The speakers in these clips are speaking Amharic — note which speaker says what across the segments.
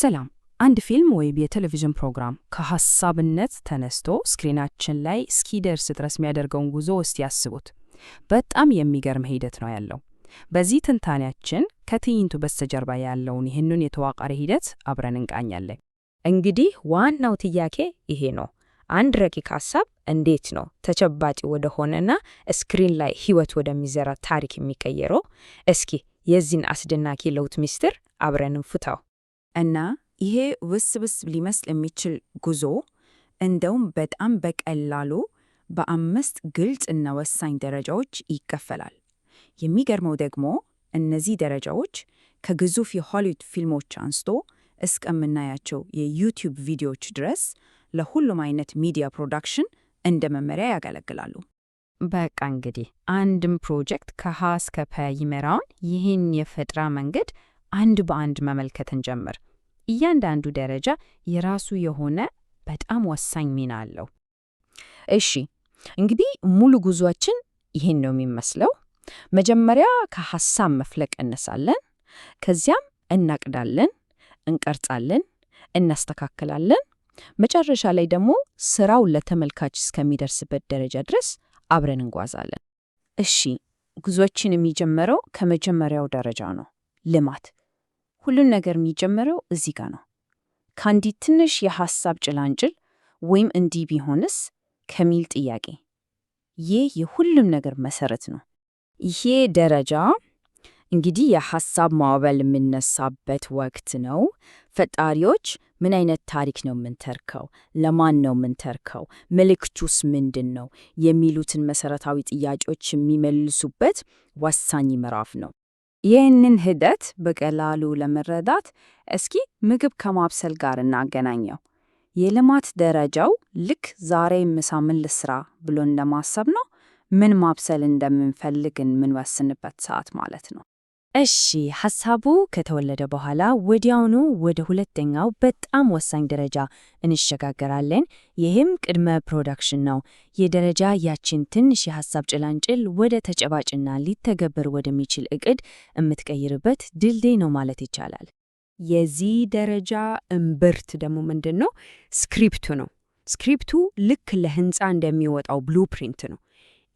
Speaker 1: ሰላም። አንድ ፊልም ወይም የቴሌቪዥን ፕሮግራም ከሐሳብነት ተነስቶ ስክሪናችን ላይ እስኪደርስ ድረስ የሚያደርገውን ጉዞ እስቲ ያስቡት። በጣም የሚገርም ሂደት ነው ያለው። በዚህ ትንታኔያችን ከትዕይንቱ በስተጀርባ ያለውን ይህንን የተዋቀረ ሂደት አብረን እንቃኛለን። እንግዲህ ዋናው ጥያቄ ይሄ ነው። አንድ ረቂቅ ሐሳብ እንዴት ነው ተጨባጭ ወደ ሆነና ስክሪን ላይ ህይወት ወደሚዘራ ታሪክ የሚቀየረው? እስኪ የዚህን አስደናቂ ለውጥ ሚስጥር አብረን እንፍታው። እና ይሄ ውስብስብ ሊመስል የሚችል ጉዞ እንደውም በጣም በቀላሉ በ5 ግልጽ እና ወሳኝ ደረጃዎች ይከፈላል። የሚገርመው ደግሞ እነዚህ ደረጃዎች ከግዙፍ የሆሊውድ ፊልሞች አንስቶ እስከምናያቸው የዩቲዩብ ቪዲዮዎች ድረስ ለሁሉም አይነት ሚዲያ ፕሮዳክሽን እንደ መመሪያ ያገለግላሉ። በቃ እንግዲህ አንድም ፕሮጀክት ከሀ እስከ ፐ ይመራውን ይህን የፈጠራ መንገድ አንድ በአንድ መመልከት እንጀምር። እያንዳንዱ ደረጃ የራሱ የሆነ በጣም ወሳኝ ሚና አለው። እሺ እንግዲህ ሙሉ ጉዟችን ይህን ነው የሚመስለው። መጀመሪያ ከሐሳብ መፍለቅ እነሳለን። ከዚያም እናቅዳለን፣ እንቀርጻለን፣ እናስተካክላለን። መጨረሻ ላይ ደግሞ ስራው ለተመልካች እስከሚደርስበት ደረጃ ድረስ አብረን እንጓዛለን። እሺ ጉዟችን የሚጀምረው ከመጀመሪያው ደረጃ ነው፣ ልማት። ሁሉን ነገር የሚጀምረው እዚህ ጋር ነው። ከአንዲት ትንሽ የሐሳብ ጭላንጭል ወይም እንዲህ ቢሆንስ ከሚል ጥያቄ። ይህ የሁሉም ነገር መሰረት ነው። ይሄ ደረጃ እንግዲህ የሐሳብ ማዕበል የሚነሳበት ወቅት ነው። ፈጣሪዎች ምን አይነት ታሪክ ነው የምንተርከው? ለማን ነው የምንተርከው? መልእክቱስ ምንድን ነው? የሚሉትን መሰረታዊ ጥያቄዎች የሚመልሱበት ወሳኝ ምዕራፍ ነው። ይህንን ሂደት በቀላሉ ለመረዳት እስኪ ምግብ ከማብሰል ጋር እናገናኘው። የልማት ደረጃው ልክ ዛሬ ምሳ ምን ልስራ ብሎ እንደማሰብ ነው። ምን ማብሰል እንደምንፈልግ የምንወስንበት ሰዓት ማለት ነው። እሺ ሐሳቡ ከተወለደ በኋላ ወዲያውኑ ወደ ሁለተኛው በጣም ወሳኝ ደረጃ እንሸጋገራለን። ይህም ቅድመ ፕሮዳክሽን ነው። የደረጃ ያችን ትንሽ የሐሳብ ጭላንጭል ወደ ተጨባጭና ሊተገበር ወደሚችል እቅድ የምትቀይርበት ድልድይ ነው ማለት ይቻላል። የዚህ ደረጃ እምብርት ደግሞ ምንድን ነው? ስክሪፕቱ ነው። ስክሪፕቱ ልክ ለህንፃ እንደሚወጣው ብሉፕሪንት ነው።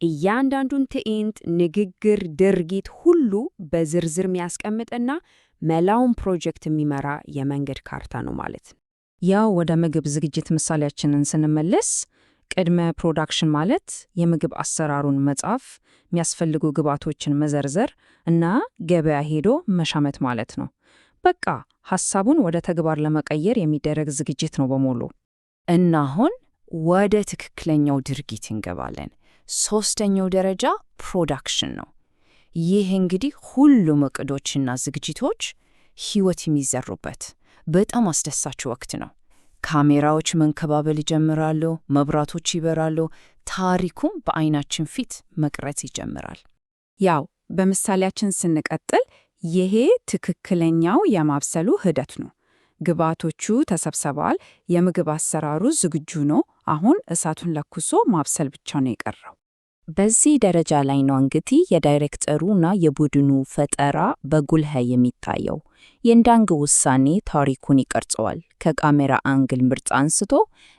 Speaker 1: እያንዳንዱን ትዕይንት፣ ንግግር፣ ድርጊት ሁሉ በዝርዝር የሚያስቀምጥና መላውን ፕሮጀክት የሚመራ የመንገድ ካርታ ነው ማለት ነው። ያው ወደ ምግብ ዝግጅት ምሳሌያችንን ስንመለስ ቅድመ ፕሮዳክሽን ማለት የምግብ አሰራሩን መጻፍ፣ የሚያስፈልጉ ግብዓቶችን መዘርዘር እና ገበያ ሄዶ መሻመት ማለት ነው። በቃ ሐሳቡን ወደ ተግባር ለመቀየር የሚደረግ ዝግጅት ነው በሙሉ። እና አሁን ወደ ትክክለኛው ድርጊት እንገባለን። ሶስተኛው ደረጃ ፕሮዳክሽን ነው። ይህ እንግዲህ ሁሉም እቅዶችና ዝግጅቶች ህይወት የሚዘሩበት በጣም አስደሳች ወቅት ነው። ካሜራዎች መንከባበል ይጀምራሉ፣ መብራቶች ይበራሉ፣ ታሪኩም በአይናችን ፊት መቅረጽ ይጀምራል። ያው በምሳሌያችን ስንቀጥል ይሄ ትክክለኛው የማብሰሉ ሂደት ነው። ግብዓቶቹ ተሰብስበዋል፣ የምግብ አሰራሩ ዝግጁ ነው። አሁን እሳቱን ለኩሶ ማብሰል ብቻ ነው የቀረው። በዚህ ደረጃ ላይ ነው እንግዲህ የዳይሬክተሩና የቡድኑ ፈጠራ በጉልህ የሚታየው። የእንዳንግ ውሳኔ ታሪኩን ይቀርጸዋል። ከካሜራ አንግል ምርጫ አንስቶ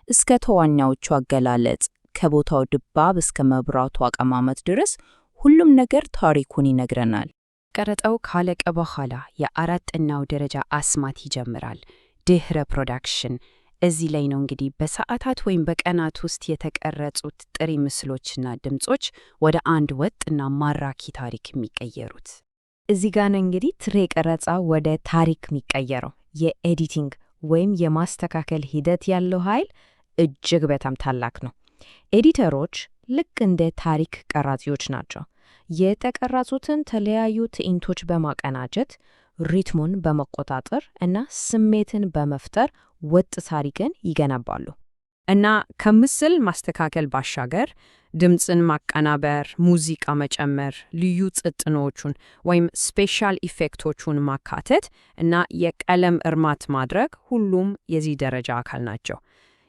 Speaker 1: እስከ ተዋናዮቹ አገላለጽ፣ ከቦታው ድባብ እስከ መብራቱ አቀማመጥ ድረስ ሁሉም ነገር ታሪኩን ይነግረናል። ቀረጻው ካለቀ በኋላ የአራተኛው ደረጃ አስማት ይጀምራል፣ ድህረ ፕሮዳክሽን። እዚህ ላይ ነው እንግዲህ በሰዓታት ወይም በቀናት ውስጥ የተቀረጹት ጥሬ ምስሎችና ድምጾች ወደ አንድ ወጥና ማራኪ ታሪክ የሚቀየሩት። እዚህ ጋር ነው እንግዲህ ጥሬ ቀረጻ ወደ ታሪክ የሚቀየረው። የኤዲቲንግ ወይም የማስተካከል ሂደት ያለው ኃይል እጅግ በጣም ታላቅ ነው። ኤዲተሮች ልክ እንደ ታሪክ ቀራጺዎች ናቸው። የተቀረጹትን ተለያዩ ትዕይንቶች በማቀናጀት ሪትሙን በመቆጣጠር እና ስሜትን በመፍጠር ወጥ ታሪክን ይገነባሉ። እና ከምስል ማስተካከል ባሻገር ድምፅን ማቀናበር፣ ሙዚቃ መጨመር፣ ልዩ ጽጥኖቹን ወይም ስፔሻል ኢፌክቶቹን ማካተት እና የቀለም እርማት ማድረግ ሁሉም የዚህ ደረጃ አካል ናቸው።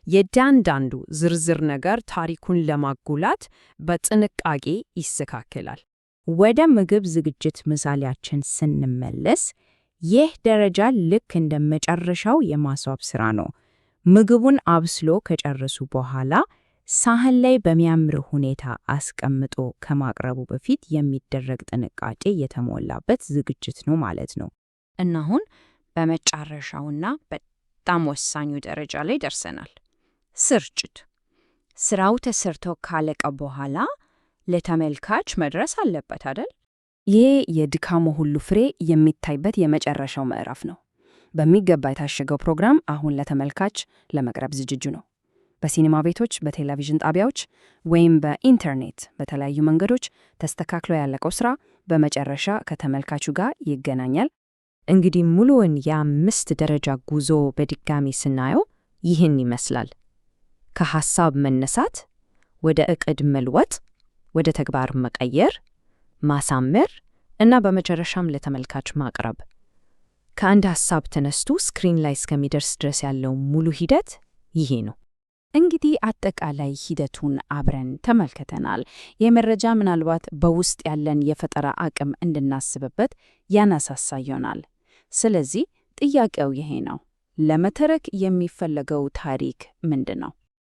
Speaker 1: የእያንዳንዱ ዝርዝር ነገር ታሪኩን ለማጉላት በጥንቃቄ ይስተካከላል። ወደ ምግብ ዝግጅት ምሳሌያችን ስንመለስ ይህ ደረጃ ልክ እንደ መጨረሻው የማስዋብ ሥራ ነው። ምግቡን አብስሎ ከጨረሱ በኋላ ሳህን ላይ በሚያምር ሁኔታ አስቀምጦ ከማቅረቡ በፊት የሚደረግ ጥንቃቄ የተሞላበት ዝግጅት ነው ማለት ነው። እና አሁን በመጨረሻውና በጣም ወሳኙ ደረጃ ላይ ደርሰናል። ስርጭት። ስራው ተሰርቶ ካለቀ በኋላ ለተመልካች መድረስ አለበት አይደል? ይህ የድካሙ ሁሉ ፍሬ የሚታይበት የመጨረሻው ምዕራፍ ነው። በሚገባ የታሸገው ፕሮግራም አሁን ለተመልካች ለመቅረብ ዝግጁ ነው። በሲኒማ ቤቶች፣ በቴሌቪዥን ጣቢያዎች ወይም በኢንተርኔት በተለያዩ መንገዶች ተስተካክሎ ያለቀው ሥራ በመጨረሻ ከተመልካቹ ጋር ይገናኛል። እንግዲህ ሙሉውን የ5 ደረጃ ጉዞ በድጋሚ ስናየው ይህን ይመስላል። ከሐሳብ መነሳት ወደ ዕቅድ መልወጥ፣ ወደ ተግባር መቀየር፣ ማሳመር እና በመጨረሻም ለተመልካች ማቅረብ። ከአንድ ሐሳብ ተነስቶ ስክሪን ላይ እስከሚደርስ ድረስ ያለው ሙሉ ሂደት ይሄ ነው። እንግዲህ አጠቃላይ ሂደቱን አብረን ተመልክተናል። የመረጃ ምናልባት በውስጥ ያለን የፈጠራ አቅም እንድናስብበት ያነሳሳ ይሆናል። ስለዚህ ጥያቄው ይሄ ነው። ለመተረክ የሚፈለገው ታሪክ ምንድን ነው?